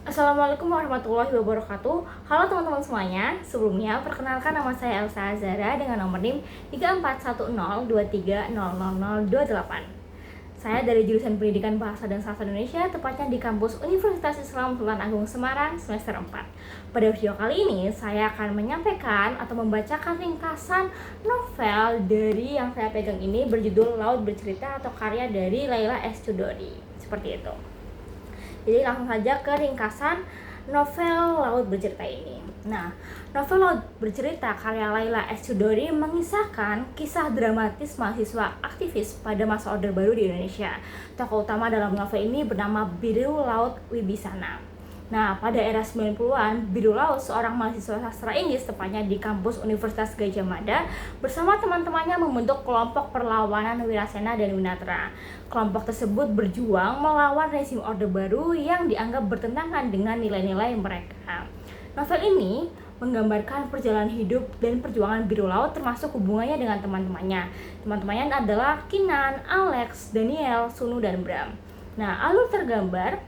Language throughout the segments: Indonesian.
Assalamualaikum warahmatullahi wabarakatuh. Halo teman-teman semuanya. Sebelumnya perkenalkan, nama saya Elsa Azara dengan nomor NIM 341023000028. Saya dari jurusan Pendidikan Bahasa dan Sastra Indonesia, tepatnya di kampus Universitas Islam Sultan Agung Semarang semester 4. Pada video kali ini saya akan menyampaikan atau membacakan ringkasan novel dari yang saya pegang ini, berjudul Laut Bercerita atau karya dari Laila S. Chudori. Seperti itu. Jadi langsung saja ke ringkasan novel Laut Bercerita ini. Nah, novel Laut Bercerita karya Laila S. Chudori mengisahkan kisah dramatis mahasiswa aktivis pada masa Orde Baru di Indonesia. Tokoh utama dalam novel ini bernama Birul Laut Wibisana. Nah, pada era 90-an, Birul Laut, seorang mahasiswa sastra Inggris tepatnya di kampus Universitas Gadjah Mada, bersama teman-temannya membentuk kelompok perlawanan Wirasena dan Winatra. Kelompok tersebut berjuang melawan rezim Orde Baru yang dianggap bertentangan dengan nilai-nilai mereka. Novel ini menggambarkan perjalanan hidup dan perjuangan Birul Laut, termasuk hubungannya dengan teman-temannya. Teman-temannya adalah Kinan, Alex, Daniel, Sunu, dan Bram. Nah, alur tergambar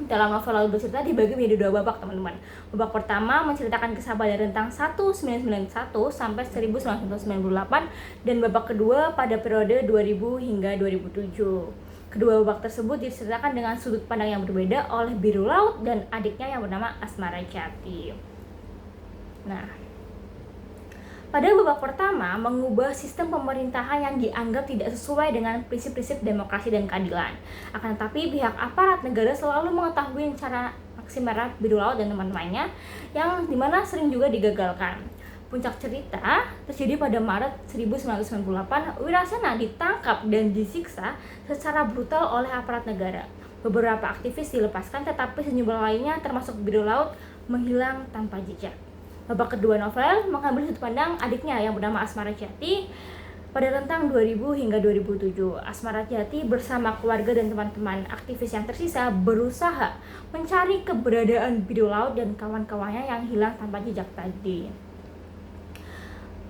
dalam novel Laut Bercerita dibagi menjadi dua babak, teman-teman. Babak pertama menceritakan kisah pada rentang 1991 sampai 1998, dan babak kedua pada periode 2000 hingga 2007. Kedua babak tersebut diceritakan dengan sudut pandang yang berbeda oleh Birul Laut dan adiknya yang bernama Asmara Jati. Nah, pada babak pertama mengubah sistem pemerintahan yang dianggap tidak sesuai dengan prinsip-prinsip demokrasi dan keadilan. Akan tetapi pihak aparat negara selalu mengetahui cara aksi merah Birul Laut dan teman-temannya, yang dimana sering juga digagalkan. Puncak cerita terjadi pada Maret 1998. Wirasena ditangkap dan disiksa secara brutal oleh aparat negara. Beberapa aktivis dilepaskan, tetapi sejumlah lainnya termasuk Birul Laut menghilang tanpa jejak. Babak kedua novel mengambil sudut pandang adiknya yang bernama Asmara Jati pada rentang 2000 hingga 2007. Asmara Jati bersama keluarga dan teman-teman aktivis yang tersisa berusaha mencari keberadaan Birul Laut dan kawan-kawannya yang hilang tanpa jejak tadi.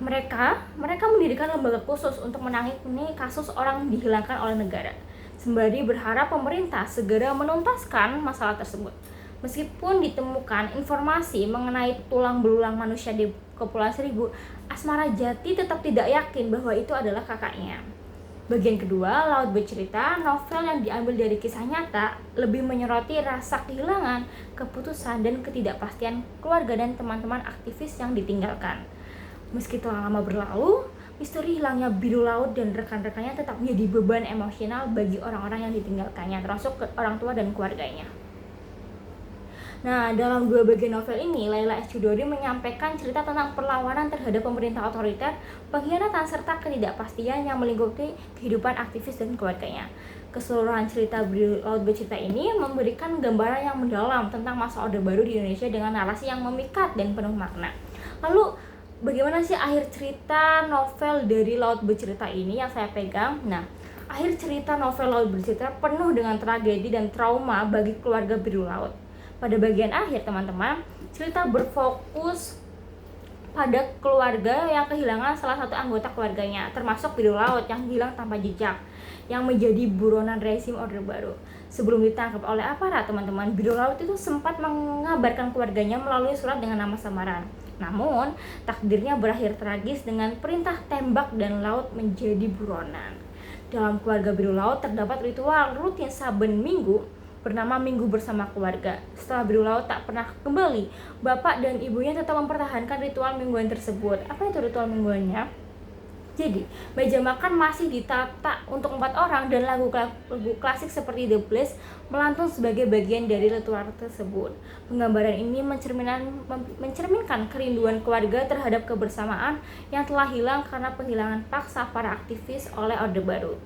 Mereka mendirikan lembaga khusus untuk menangani kasus orang dihilangkan oleh negara, sembari berharap pemerintah segera menuntaskan masalah tersebut. Meskipun ditemukan informasi mengenai tulang belulang manusia di Kepulauan Seribu, Asmara Jati tetap tidak yakin bahwa itu adalah kakaknya. Bagian kedua, Laut Bercerita, novel yang diambil dari kisah nyata, lebih menyoroti rasa kehilangan, keputusan, dan ketidakpastian keluarga dan teman-teman aktivis yang ditinggalkan. Meski telah lama berlalu, misteri hilangnya Birul Laut dan rekan-rekannya tetap menjadi beban emosional bagi orang-orang yang ditinggalkannya, termasuk orang tua dan keluarganya. Nah, dalam dua bagian novel ini, Laila S. Chudori menyampaikan cerita tentang perlawanan terhadap pemerintah otoriter, pengkhianatan, serta ketidakpastian yang melingkupi kehidupan aktivis dan keluarganya. Keseluruhan cerita Laut Bercerita ini memberikan gambaran yang mendalam tentang masa Orde Baru di Indonesia dengan narasi yang memikat dan penuh makna. Lalu, bagaimana sih akhir cerita novel dari Laut Bercerita ini yang saya pegang? Nah, akhir cerita novel Laut Bercerita penuh dengan tragedi dan trauma bagi keluarga Birul Laut. Pada bagian akhir, teman-teman, cerita berfokus pada keluarga yang kehilangan salah satu anggota keluarganya, termasuk Birul Laut yang hilang tanpa jejak, yang menjadi buronan rezim Orde Baru. Sebelum ditangkap oleh aparat, teman-teman, Birul Laut itu sempat mengabarkan keluarganya melalui surat dengan nama samaran. Namun, takdirnya berakhir tragis dengan perintah tembak dan Laut menjadi buronan. Dalam keluarga Birul Laut terdapat ritual rutin saben minggu bernama Minggu Bersama Keluarga. Setelah Birul Laut tak pernah kembali, bapak dan ibunya tetap mempertahankan ritual mingguan tersebut. Apa itu ritual mingguannya? Jadi, meja makan masih ditata untuk 4 orang dan lagu klasik seperti The Blast melantun sebagai bagian dari ritual tersebut. Penggambaran ini mencerminkan kerinduan keluarga terhadap kebersamaan yang telah hilang karena penghilangan paksa para aktivis oleh Orde Baru.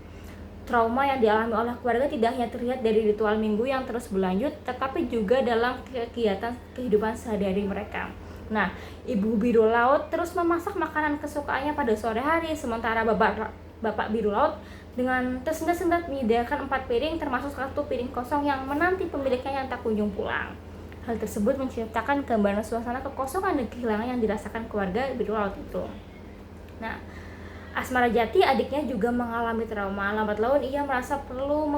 Trauma yang dialami oleh keluarga tidak hanya terlihat dari ritual minggu yang terus berlanjut, tetapi juga dalam kegiatan kehidupan sehari-hari mereka. Nah, Ibu Birul Laut terus memasak makanan kesukaannya pada sore hari, sementara Bapak Birul Laut dengan tersendat-sendat menyediakan 4 piring, termasuk 1 piring kosong yang menanti pemiliknya yang tak kunjung pulang. Hal tersebut menciptakan gambaran suasana kekosongan dan kehilangan yang dirasakan keluarga Birul Laut itu. Nah, Asmara Jati, adiknya juga mengalami trauma. Lambat laun ia merasa perlu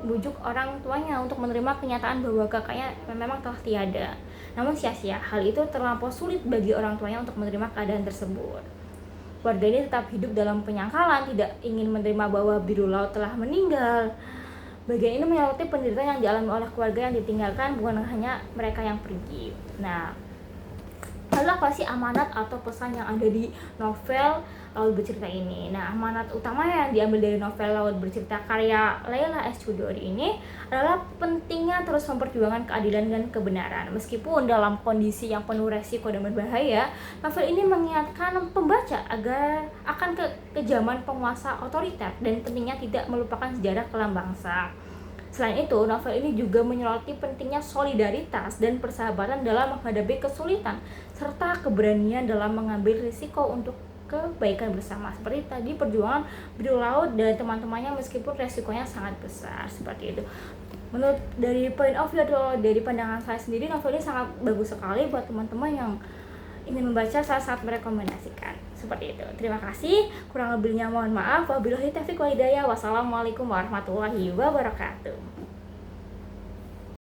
bujuk orang tuanya untuk menerima kenyataan bahwa kakaknya memang telah tiada. Namun sia-sia, hal itu terlampau sulit bagi orang tuanya untuk menerima keadaan tersebut. Keluarga ini tetap hidup dalam penyangkalan, tidak ingin menerima bahwa biru laut telah meninggal. Bagian ini menyoroti penderitaan yang dialami oleh keluarga yang ditinggalkan, bukan hanya mereka yang pergi. Nah, lalu apa sih amanat atau pesan yang ada di novel Laut Bercerita ini? Nah, amanat utama yang diambil dari novel Laut Bercerita karya Leila S. Chudori ini adalah pentingnya terus memperjuangkan keadilan dan kebenaran. Meskipun dalam kondisi yang penuh resiko dan berbahaya, novel ini mengingatkan pembaca agar akan kekejaman penguasa otoriter dan pentingnya tidak melupakan sejarah kelam bangsa. Selain itu, novel ini juga menyoroti pentingnya solidaritas dan persahabatan dalam menghadapi kesulitan, serta keberanian dalam mengambil risiko untuk kebaikan bersama. Seperti tadi perjuangan biru laut dan teman-temannya meskipun resikonya sangat besar, seperti itu. Menurut dari point of view atau dari pandangan saya sendiri, novel ini sangat bagus sekali buat teman-teman yang ingin membaca, saat merekomendasikan. Seperti itu. Terima kasih. Kurang lebihnya mohon maaf. Wabillahi taufiq wal hidayah. Wassalamualaikum warahmatullahi wabarakatuh.